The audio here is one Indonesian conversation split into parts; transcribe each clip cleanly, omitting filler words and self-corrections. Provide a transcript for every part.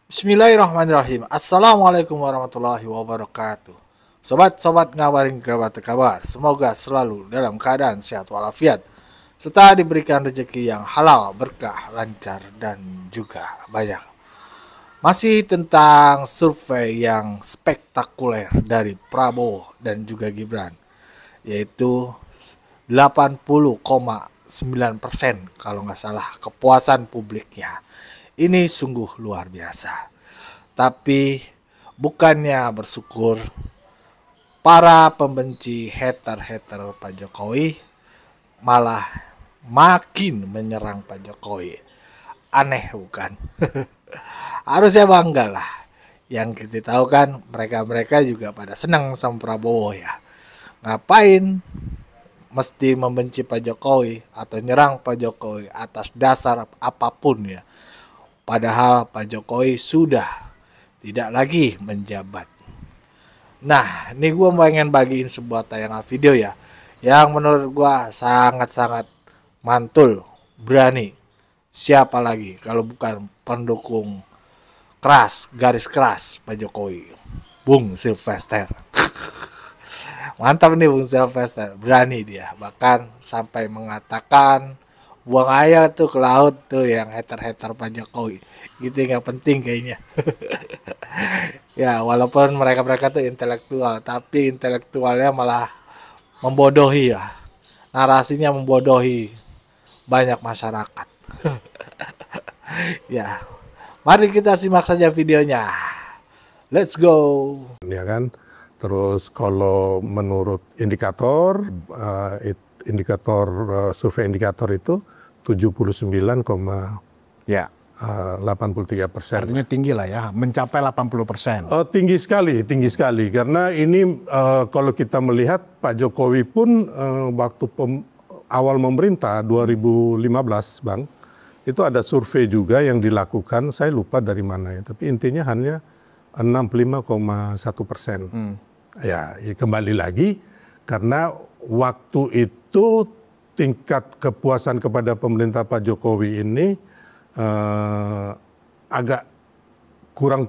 Bismillahirrahmanirrahim. Assalamualaikum warahmatullahi wabarakatuh. Sobat-sobat ngabarin kabar, semoga selalu dalam keadaan sehat walafiat, serta diberikan rezeki yang halal, berkah, lancar, dan juga banyak. Masih tentang survei yang spektakuler dari Prabowo dan juga Gibran, yaitu 80,9% kalau nggak salah kepuasan publiknya. Ini sungguh luar biasa. Tapi bukannya bersyukur, para pembenci hater-hater Pak Jokowi malah makin menyerang Pak Jokowi. Aneh bukan? Harusnya bangga lah. Yang kita tahu kan mereka-mereka juga pada senang sama Prabowo ya. Ngapain mesti membenci Pak Jokowi atau nyerang Pak Jokowi atas dasar apapun ya. Padahal Pak Jokowi sudah tidak lagi menjabat. Nah, ini gue pengen bagiin sebuah tayangan video ya, yang menurut gue sangat-sangat mantul, berani. Siapa lagi kalau bukan pendukung keras, garis keras Pak Jokowi, Bung Sylvester. Mantap nih Bung Sylvester, berani dia. Bahkan sampai mengatakan buang aja tuh ke laut tuh yang hater-hater Pak Jokowi. Gitu nggak penting kayaknya. Ya walaupun mereka-mereka tuh intelektual, tapi intelektualnya malah membodohi lah. Narasinya membodohi banyak masyarakat. Ya, mari kita simak saja videonya. Let's go. Ya kan. Terus kalau menurut indikator, survei indikator itu 79,83%. Ya, Artinya tinggi lah ya, mencapai 80%. Tinggi sekali. Karena ini kalau kita melihat Pak Jokowi pun waktu awal memerintah 2015, Bang, itu ada survei juga yang dilakukan, saya lupa dari mana ya, tapi intinya hanya 65,1%. Ya, kembali lagi karena waktu itu tingkat kepuasan kepada pemerintah Pak Jokowi ini agak kurang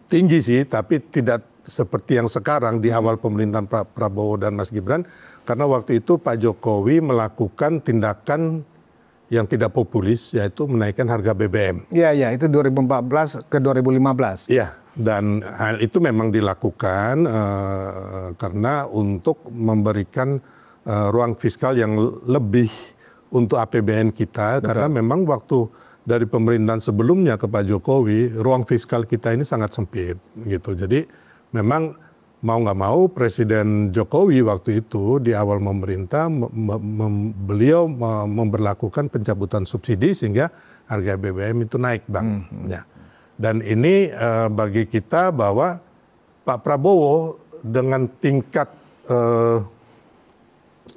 tinggi sih, tapi tidak seperti yang sekarang di awal pemerintahan Pak Prabowo dan Mas Gibran, karena waktu itu Pak Jokowi melakukan tindakan yang tidak populis, yaitu menaikkan harga BBM. Iya, itu 2014 ke 2015. Iya, dan hal itu memang dilakukan karena untuk memberikan ruang fiskal yang lebih untuk APBN kita. Betul. Karena memang waktu dari pemerintahan sebelumnya ke Pak Jokowi, ruang fiskal kita ini sangat sempit gitu. Jadi memang mau nggak mau Presiden Jokowi waktu itu di awal memerintah beliau memberlakukan pencabutan subsidi sehingga harga BBM itu naik, Bang. Ya. Dan ini bagi kita bahwa Pak Prabowo dengan tingkat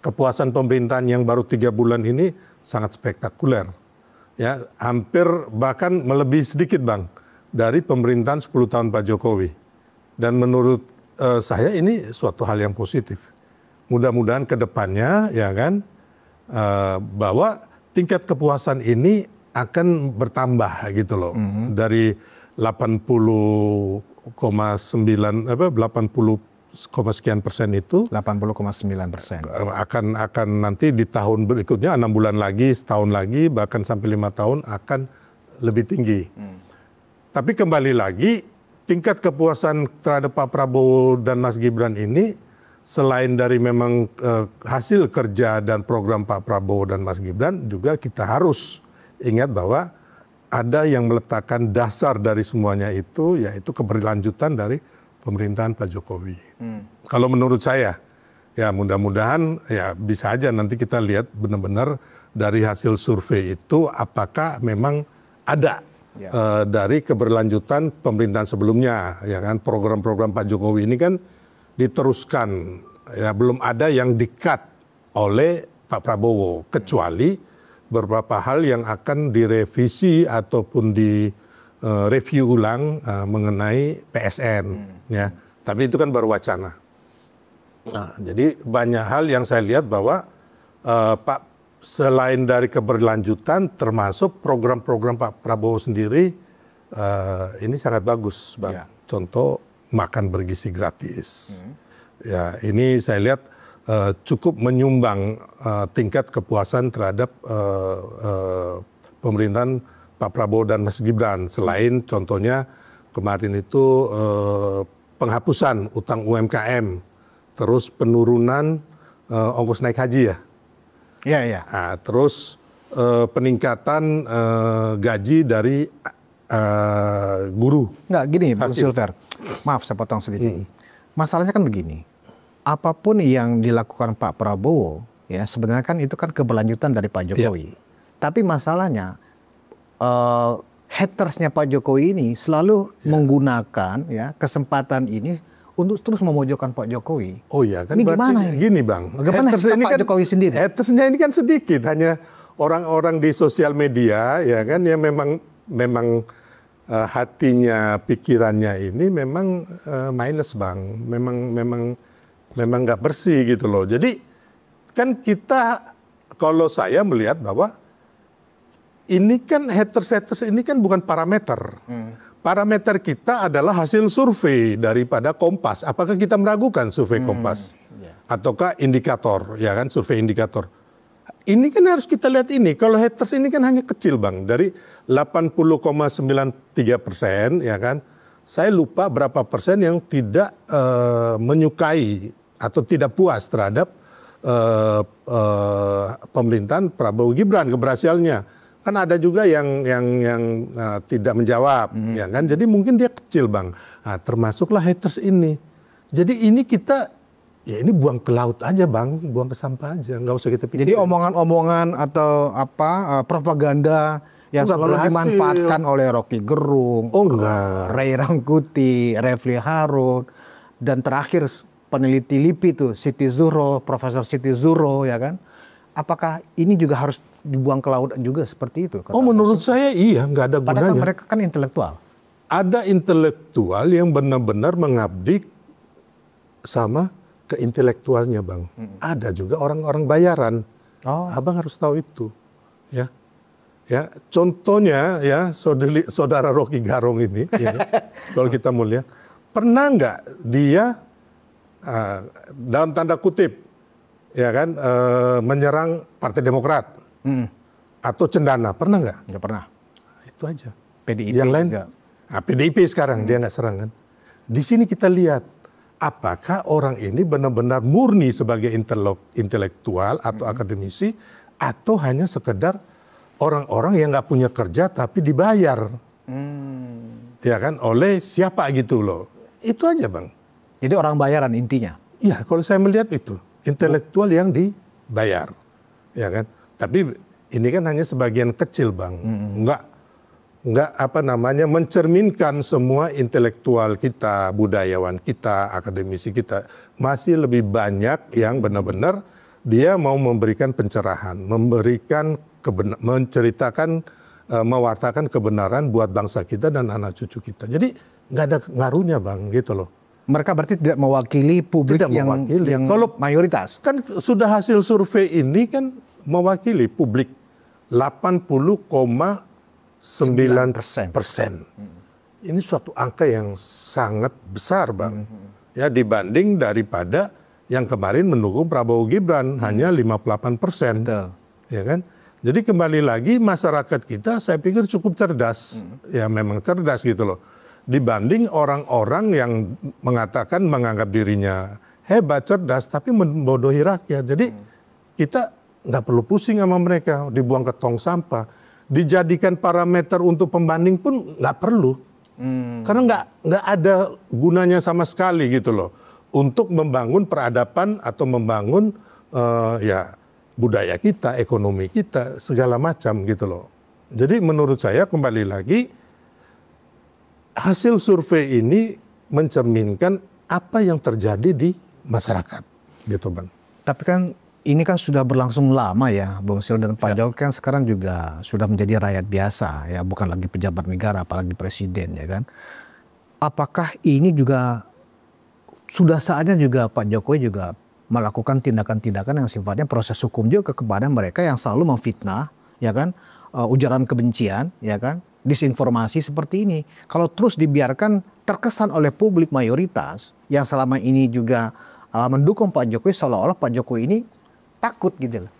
kepuasan pemerintahan yang baru 3 bulan ini sangat spektakuler. Ya, hampir bahkan melebihi sedikit, Bang, dari pemerintahan 10 tahun Pak Jokowi. Dan menurut saya ini suatu hal yang positif. Mudah-mudahan ke depannya ya kan bahwa tingkat kepuasan ini akan bertambah gitu loh. Dari 80,9 sekian persen itu 80,9%. akan nanti di tahun berikutnya 6 bulan lagi, setahun lagi, bahkan sampai 5 tahun akan lebih tinggi. Tapi kembali lagi tingkat kepuasan terhadap Pak Prabowo dan Mas Gibran ini selain dari memang hasil kerja dan program Pak Prabowo dan Mas Gibran, juga kita harus ingat bahwa ada yang meletakkan dasar dari semuanya itu, yaitu keberlanjutan dari pemerintahan Pak Jokowi. Kalau menurut saya, ya mudah-mudahan ya bisa aja nanti kita lihat benar-benar dari hasil survei itu apakah memang ada dari keberlanjutan pemerintahan sebelumnya, ya kan. Program-program Pak Jokowi ini kan diteruskan, ya belum ada yang di-cut oleh Pak Prabowo, kecuali beberapa hal yang akan direvisi ataupun direview ulang mengenai PSN, ya. Tapi itu kan baru wacana. Nah, jadi banyak hal yang saya lihat bahwa Pak, selain dari keberlanjutan, termasuk program-program Pak Prabowo sendiri ini sangat bagus, Bang. Ya. Contoh makan bergizi gratis. Ya, ini saya lihat cukup menyumbang tingkat kepuasan terhadap pemerintahan Pak Prabowo dan Mas Gibran. Selain contohnya kemarin itu penghapusan utang UMKM, terus penurunan ongkos naik haji ya. Iya, iya. Nah, terus peningkatan gaji dari guru. Enggak, gini Bung Hakim. Silver. Maaf saya potong sedikit. Masalahnya kan begini. Apapun yang dilakukan Pak Prabowo, ya sebenarnya kan itu kan keberlanjutan dari Pak Jokowi. Tapi masalahnya hatersnya Pak Jokowi ini selalu menggunakan ya kesempatan ini untuk terus memojokkan Pak Jokowi. Oh iya, kan Ini berarti gimana ini? gini Bang. Bagaimana sikap Pak Jokowi sendiri? Hatersnya ini kan sedikit, hanya orang-orang di sosial media ya kan yang memang hatinya, pikirannya ini memang minus Bang. Memang nggak bersih gitu loh. Jadi kan kita, kalau saya melihat bahwa ini kan haters ini kan bukan parameter. Parameter kita adalah hasil survei daripada Kompas. Apakah kita meragukan survei Kompas? Ataukah indikator, ya kan, survei indikator. Ini kan harus kita lihat ini. Kalau haters ini kan hanya kecil Bang. Dari 80,93%, ya kan. Saya lupa berapa persen yang tidak menyukai atau tidak puas terhadap pemerintahan Prabowo Gibran keberhasilannya. Kan ada juga yang tidak menjawab, ya kan. Jadi mungkin dia kecil Bang. Nah, termasuklah haters ini. Jadi ini kita, ya ini buang ke laut aja Bang, buang ke sampah aja, nggak usah kita pikirin. Jadi omongan-omongan atau propaganda yang Nggak selalu berhasil. dimanfaatkan oleh Rocky Gerung, Oh enggak. Ray Rangkuti, Refli Harun, dan terakhir peneliti LIPI itu Siti Zuhro, Profesor Siti Zuhro, ya kan? Apakah ini juga harus dibuang ke laut juga seperti itu? Oh menurut saya iya, nggak ada Padahal gunanya. mereka kan intelektual. Ada intelektual yang benar-benar mengabdi sama keintelektualnya Bang. Ada juga orang-orang bayaran. Oh. Abang harus tahu itu. Ya. Ya, contohnya ya saudara Rocky Gerung ini, ya, kalau kita mau lihat, pernah nggak dia dalam tanda kutip, ya kan, menyerang Partai Demokrat atau cendana, pernah nggak? Nggak pernah. Itu aja. PDIP Yang lain, juga. PDIP sekarang dia nggak serang kan. Di sini kita lihat apakah orang ini benar-benar murni sebagai intelektual atau akademisi, atau hanya sekedar orang-orang yang nggak punya kerja tapi dibayar, ya kan, oleh siapa gitu loh. Itu aja Bang. Jadi orang bayaran intinya. Iya, kalau saya melihat itu intelektual yang dibayar, ya kan. Tapi ini kan hanya sebagian kecil Bang, nggak apa namanya mencerminkan semua intelektual kita, budayawan kita, akademisi kita. Masih lebih banyak yang benar-benar dia mau memberikan pencerahan, menceritakan, mewartakan kebenaran buat bangsa kita dan anak cucu kita. Jadi nggak ada ngaruhnya Bang, gitu loh. Mereka berarti tidak mewakili publik Tidak yang mewakili. kalau mayoritas. Kan sudah hasil survei ini kan mewakili publik 80,9%. Ini suatu angka yang sangat besar Bang. Ya, dibanding daripada yang kemarin mendukung Prabowo Gibran hanya 58%. Betul. Ya kan? Jadi kembali lagi masyarakat kita saya pikir cukup cerdas. Ya memang cerdas gitu loh. Dibanding orang-orang yang menganggap dirinya hebat, cerdas, tapi membodohi rakyat. Jadi kita nggak perlu pusing sama mereka, dibuang ke tong sampah. Dijadikan parameter untuk pembanding pun nggak perlu. Karena nggak ada gunanya sama sekali gitu loh. Untuk membangun peradaban atau membangun ya budaya kita, ekonomi kita, segala macam gitu loh. Jadi menurut saya kembali lagi, hasil survei ini mencerminkan apa yang terjadi di masyarakat, gitu Bang. Tapi kan ini kan sudah berlangsung lama ya, Bung Sil, dan Pak Jokowi kan sekarang juga sudah menjadi rakyat biasa ya, bukan lagi pejabat negara, apalagi presiden ya kan. Apakah ini juga sudah saatnya juga Pak Jokowi juga melakukan tindakan-tindakan yang sifatnya proses hukum juga kepada mereka yang selalu memfitnah, ya kan, ujaran kebencian, ya kan, disinformasi seperti ini. Kalau terus dibiarkan terkesan oleh publik mayoritas yang selama ini juga mendukung Pak Jokowi, seolah-olah Pak Jokowi ini takut gitu loh.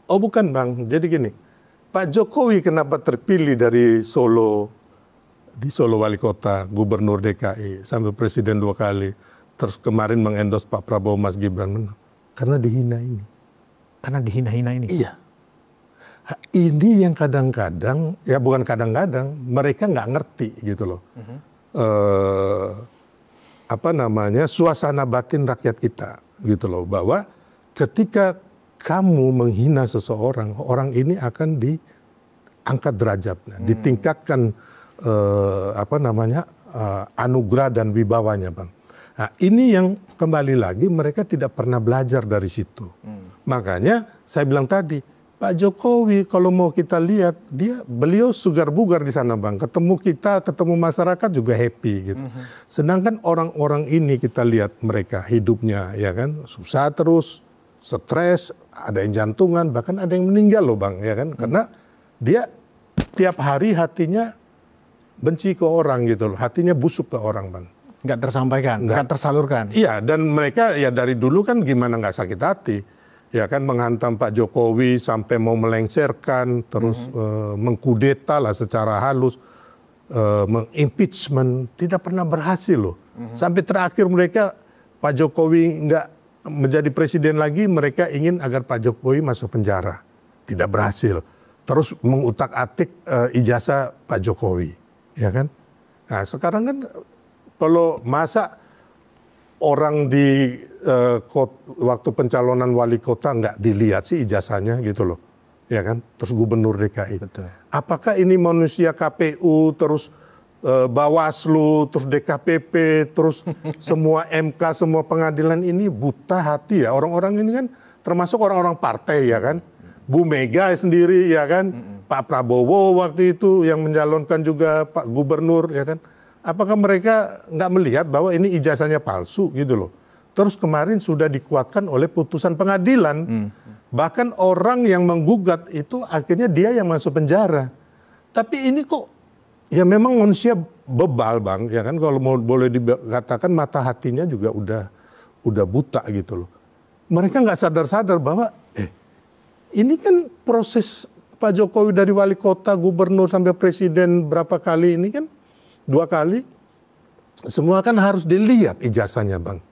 Oh bukan Bang, jadi gini, Pak Jokowi kenapa terpilih dari Solo, di Solo wali kota, gubernur DKI, sampai presiden 2 kali, terus kemarin mengendos Pak Prabowo, Mas Gibran menang? Karena dihina ini. Karena dihina-hina ini? Iya. Ini yang kadang-kadang, ya bukan kadang-kadang, mereka nggak ngerti gitu loh. Suasana batin rakyat kita gitu loh, bahwa ketika kamu menghina seseorang, orang ini akan diangkat derajatnya, ditingkatkan anugerah dan wibawanya, Bang. Nah, ini yang kembali lagi mereka tidak pernah belajar dari situ. Makanya saya bilang tadi, Pak Jokowi kalau mau kita lihat, beliau sugar bugar di sana, Bang. Ketemu kita, ketemu masyarakat juga happy gitu. Sedangkan orang-orang ini kita lihat mereka hidupnya ya kan susah terus, stres, ada yang jantungan, bahkan ada yang meninggal loh, Bang, ya kan? Karena dia tiap hari hatinya benci ke orang gitu loh, hatinya busuk ke orang, Bang. Nggak tersampaikan, nggak tersalurkan. Iya, dan mereka ya dari dulu kan gimana nggak sakit hati. Ya kan, menghantam Pak Jokowi sampai mau melengsarkan, terus mengkudeta lah secara halus, mengimpeachment, tidak pernah berhasil loh. Sampai terakhir mereka, Pak Jokowi nggak menjadi presiden lagi, mereka ingin agar Pak Jokowi masuk penjara. Tidak berhasil. Terus mengutak-atik ijazah Pak Jokowi. Ya kan? Nah sekarang kan kalau masa orang di waktu pencalonan wali kota nggak dilihat sih ijazahnya gitu loh, ya kan? Terus gubernur DKI. Betul. Apakah ini manusia KPU, terus Bawaslu, terus DKPP, terus semua MK, semua pengadilan ini buta hati ya? Orang-orang ini kan termasuk orang-orang partai ya kan? Bu Mega sendiri ya kan? Pak Prabowo waktu itu yang mencalonkan juga Pak Gubernur ya kan? Apakah mereka nggak melihat bahwa ini ijazahnya palsu gitu loh? Terus kemarin sudah dikuatkan oleh putusan pengadilan. Bahkan orang yang menggugat itu akhirnya dia yang masuk penjara. Tapi ini kok ya memang manusia bebal, Bang, ya kan, kalau boleh dikatakan mata hatinya juga udah buta gitu loh. Mereka nggak sadar-sadar bahwa ini kan proses Pak Jokowi dari wali kota, gubernur sampai presiden berapa kali ini kan 2 kali, semua kan harus dilihat ijazahnya, Bang.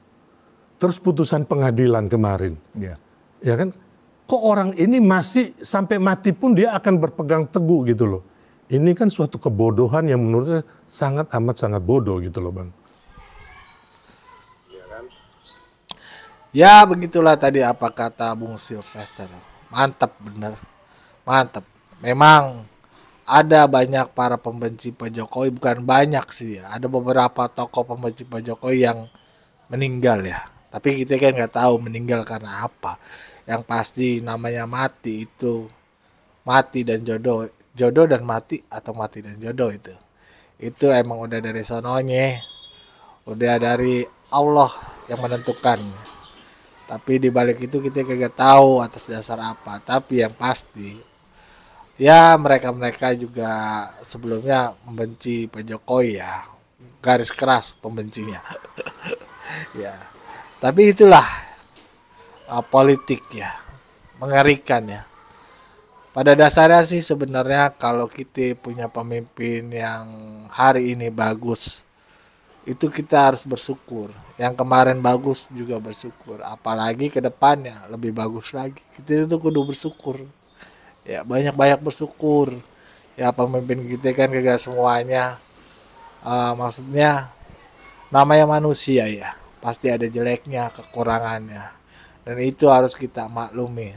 Terus putusan pengadilan kemarin, ya kan, kok orang ini masih sampai mati pun dia akan berpegang teguh gitu loh. Ini kan suatu kebodohan yang menurut saya sangat sangat bodoh gitu loh, Bang. Ya begitulah tadi apa kata Bung Sylvester. Mantap bener, mantap. Memang ada banyak para pembenci Pak Jokowi, bukan banyak sih ya. Ada beberapa tokoh pembenci Pak Jokowi yang meninggal ya. Tapi kita kan nggak tahu meninggal karena apa. Yang pasti namanya mati itu mati dan jodoh, jodoh dan mati atau mati dan jodoh itu emang udah dari sononya, udah dari Allah yang menentukan. Tapi di balik itu kita kagak tahu atas dasar apa. Tapi yang pasti ya mereka juga sebelumnya membenci Pak Jokowi ya, garis keras pembencinya. Ya, tapi itulah politik ya, mengerikan ya. Pada dasarnya sih sebenarnya kalau kita punya pemimpin yang hari ini bagus, itu kita harus bersyukur. Yang kemarin bagus juga bersyukur, apalagi ke depannya lebih bagus lagi. Kita itu kudu bersyukur. Ya banyak-banyak bersyukur. Ya pemimpin kita kan kagak semuanya. Maksudnya namanya manusia ya, pasti ada jeleknya, kekurangannya. Dan itu harus kita maklumi.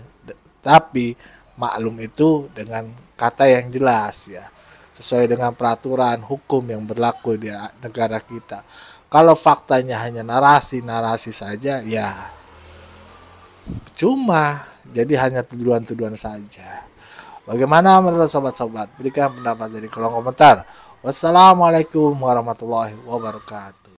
Tapi maklum itu dengan kata yang jelas ya, sesuai dengan peraturan hukum yang berlaku di negara kita. Kalau faktanya hanya narasi saja ya cuma jadi hanya tuduhan-tuduhan saja. Bagaimana menurut sobat-sobat? Berikan pendapat di kolom komentar. Wassalamualaikum warahmatullahi wabarakatuh.